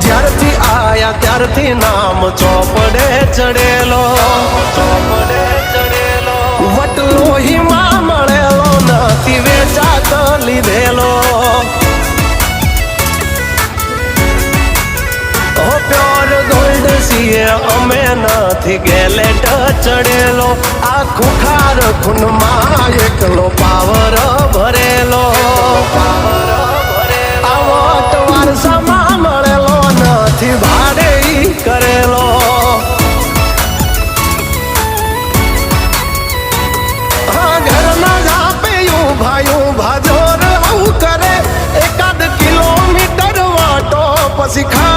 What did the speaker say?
જ્યારથી આયા ત્યારથી નામ ચોપડે ચડેલો, વટલો હિમા મળેલો નથી વેચાત લીધેલો. પ્યોર ગોલ્ડ સીએ અમે નથી ગેલેટ ચડેલો. આ ખુખાર ખૂનમાં એકલો પાવર ભરેલો. આ વટ વારસામાં મળેલો નથી ભાડે ઈ કરેલો. હા ઘરના ઝાપેયું ભાયું ભાજોર આવું કરે. એકાદ કિલોમીટર વાટો પછી ખા